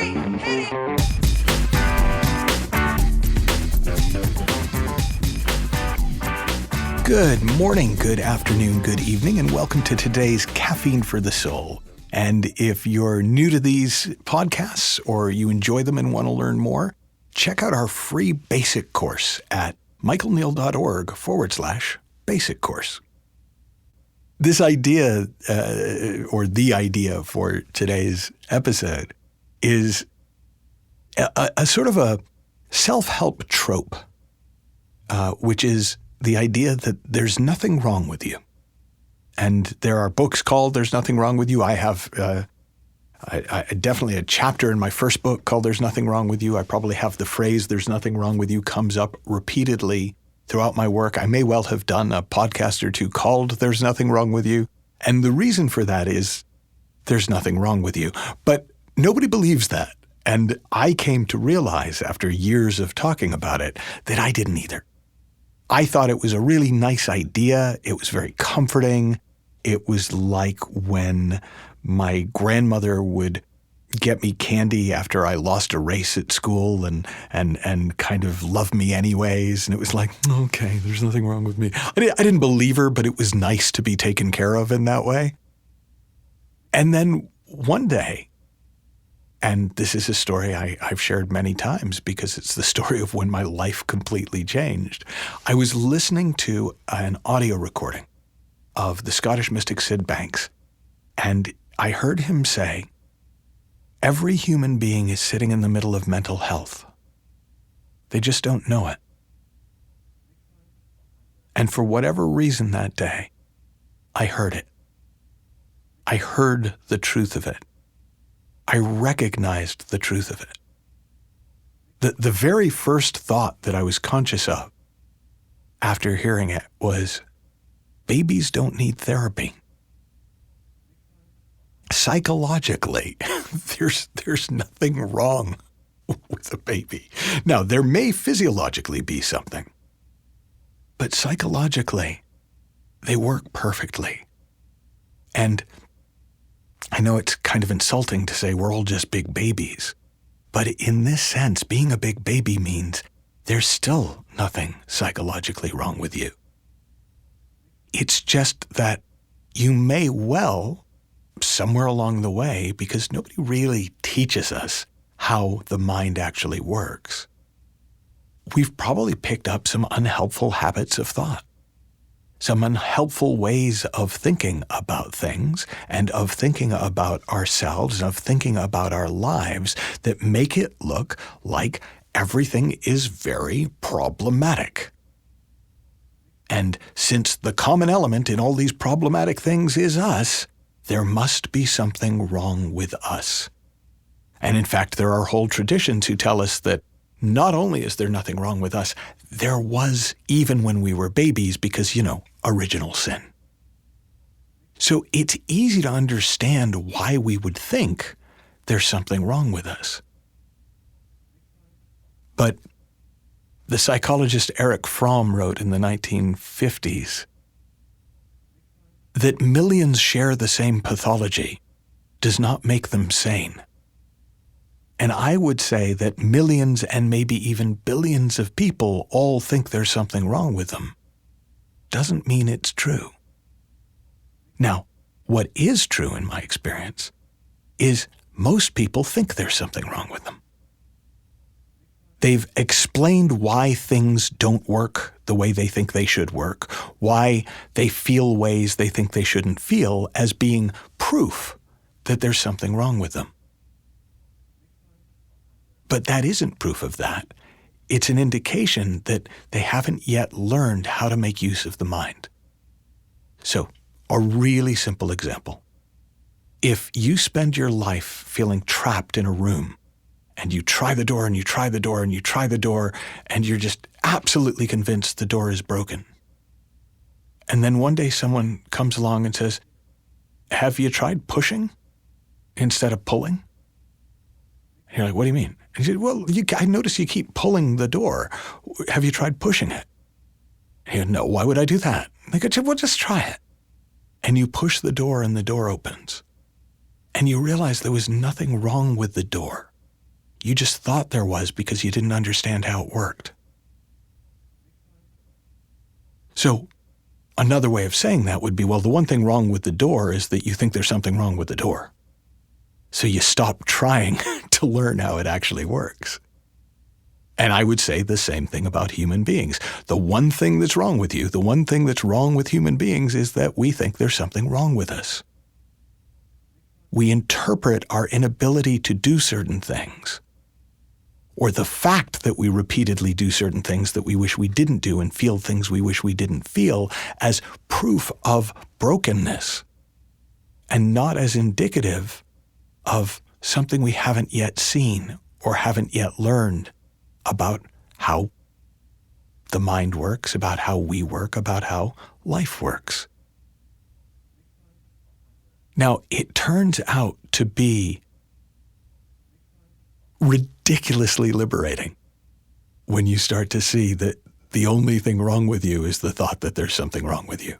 3, hit it! Good morning, good afternoon, good evening, and welcome to today's Caffeine for the Soul. And if you're new to these podcasts or you enjoy them and want to learn more, check out our free basic course at michaelneill.org/basic course. This idea, or the idea for today's episode, is a sort of a self-help trope, which is the idea that there's nothing wrong with you. And there are books called There's Nothing Wrong With You. I have I definitely a chapter in my first book called There's Nothing Wrong With You. I probably have the phrase There's Nothing Wrong With You comes up repeatedly throughout my work. I may well have done a podcast or two called There's Nothing Wrong With You. And the reason for that is there's nothing wrong with you. But nobody believes that. And I came to realize after years of talking about it that I didn't either. I thought it was a really nice idea. It was very comforting. It was like when my grandmother would get me candy after I lost a race at school and kind of love me anyways. And it was like, okay, there's nothing wrong with me. I didn't believe her, but it was nice to be taken care of in that way. And then one day, and this is a story I've shared many times because it's the story of when my life completely changed. I was listening to an audio recording of the Scottish mystic Sid Banks, and I heard him say, every human being is sitting in the middle of mental health. They just don't know it. And for whatever reason that day, I heard it. I heard the truth of it. I recognized the truth of it. The very first thought that I was conscious of after hearing it was, babies don't need therapy. Psychologically, there's nothing wrong with a baby. Now, there may physiologically be something, but psychologically, they work perfectly. And I know it's kind of insulting to say we're all just big babies, but in this sense, being a big baby means there's still nothing psychologically wrong with you. It's just that you may well, somewhere along the way, because nobody really teaches us how the mind actually works, we've probably picked up some unhelpful habits of thought. Some unhelpful ways of thinking about things and of thinking about ourselves and of thinking about our lives that make it look like everything is very problematic. And since the common element in all these problematic things is us, there must be something wrong with us. And in fact, there are whole traditions who tell us that not only is there nothing wrong with us, there was even when we were babies because, original sin. So it's easy to understand why we would think there's something wrong with us. But the psychologist Erich Fromm wrote in the 1950s that millions share the same pathology does not make them sane. And I would say that millions and maybe even billions of people all think there's something wrong with them. Doesn't mean it's true. Now, what is true in my experience is most people think there's something wrong with them. They've explained why things don't work the way they think they should work, why they feel ways they think they shouldn't feel as being proof that there's something wrong with them. But that isn't proof of that. It's an indication that they haven't yet learned how to make use of the mind. So, a really simple example. If you spend your life feeling trapped in a room, and you try the door and you try the door and you try the door, and you're just absolutely convinced the door is broken. And then one day someone comes along and says, have you tried pushing instead of pulling? And you're like, what do you mean? And he said, well, I notice you keep pulling the door. Have you tried pushing it? And he goes, no, why would I do that? And they go, well, just try it. And you push the door and the door opens. And you realize there was nothing wrong with the door. You just thought there was because you didn't understand how it worked. So another way of saying that would be, well, the one thing wrong with the door is that you think there's something wrong with the door. So you stop trying to learn how it actually works. And I would say the same thing about human beings. The one thing that's wrong with you, the one thing that's wrong with human beings is that we think there's something wrong with us. We interpret our inability to do certain things, or the fact that we repeatedly do certain things that we wish we didn't do and feel things we wish we didn't feel, as proof of brokenness, and not as indicative of something we haven't yet seen or haven't yet learned about how the mind works, about how we work, about how life works. Now, it turns out to be ridiculously liberating when you start to see that the only thing wrong with you is the thought that there's something wrong with you.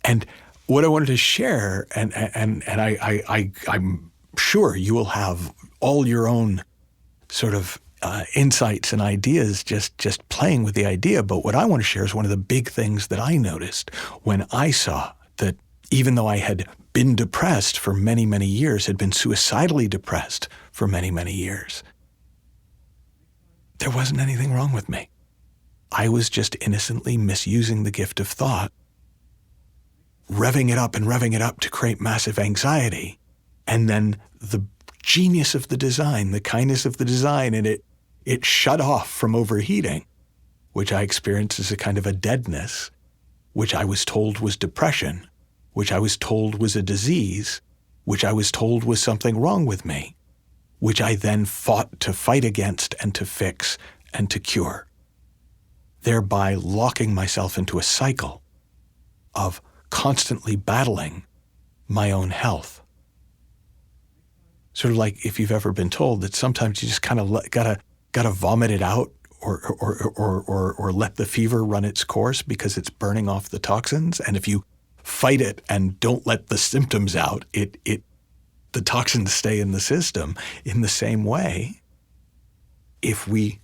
And what I wanted to share, and I'm sure you will have all your own sort of insights and ideas just playing with the idea, but what I want to share is one of the big things that I noticed when I saw that even though I had been depressed for many, many years, had been suicidally depressed for many, many years, there wasn't anything wrong with me. I was just innocently misusing the gift of thought, revving it up to create massive anxiety, and then the genius of the design, the kindness of the design, and it shut off from overheating, which I experienced as a kind of a deadness, which I was told was depression, which I was told was a disease, which I was told was something wrong with me, which I then fought to fight against and to fix and to cure, thereby locking myself into a cycle of constantly battling my own health. Sort of like if you've ever been told that sometimes you just kind of gotta vomit it out or let the fever run its course because it's burning off the toxins. And if you fight it and don't let the symptoms out, the toxins stay in the system. In the same way, if we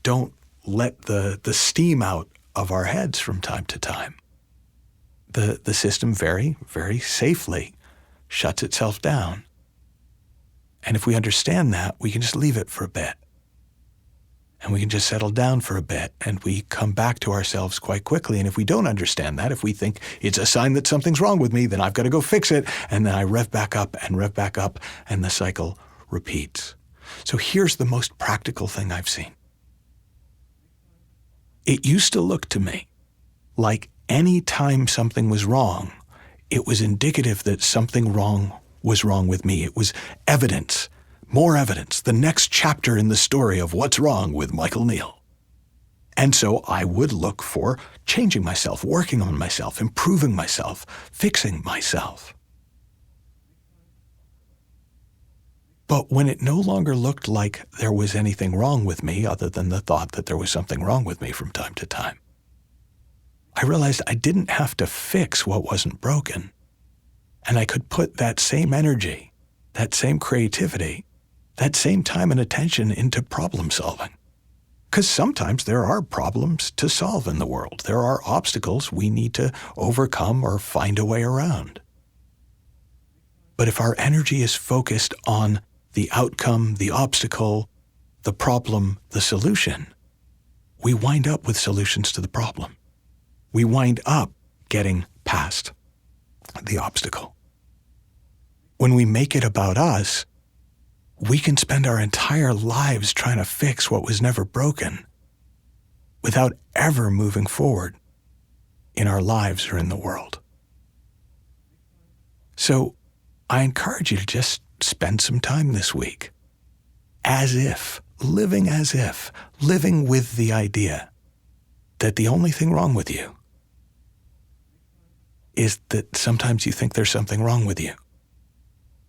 don't let the steam out of our heads from time to time, the system very, very safely shuts itself down. And if we understand that, we can just leave it for a bit. And we can just settle down for a bit, and we come back to ourselves quite quickly. And if we don't understand that, if we think it's a sign that something's wrong with me, then I've got to go fix it, and then I rev back up, and the cycle repeats. So here's the most practical thing I've seen. It used to look to me like any time something was wrong, it was indicative that something wrong was wrong with me. It was evidence. More evidence, the next chapter in the story of what's wrong with Michael Neill. And so I would look for changing myself, working on myself, improving myself, fixing myself. But when it no longer looked like there was anything wrong with me other than the thought that there was something wrong with me from time to time, I realized I didn't have to fix what wasn't broken. And I could put that same energy, that same creativity, that same time and attention into problem solving. Because sometimes there are problems to solve in the world. There are obstacles we need to overcome or find a way around. But if our energy is focused on the outcome, the obstacle, the problem, the solution, we wind up with solutions to the problem. We wind up getting past the obstacle. When we make it about us, we can spend our entire lives trying to fix what was never broken without ever moving forward in our lives or in the world. So I encourage you to just spend some time this week living with the idea that the only thing wrong with you is that sometimes you think there's something wrong with you.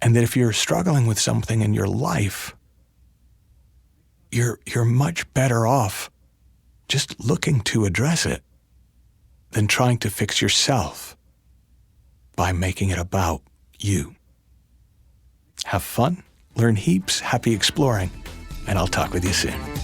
And that if you're struggling with something in your life, you're much better off just looking to address it than trying to fix yourself by making it about you. Have fun, learn heaps, happy exploring. and I'll talk with you soon.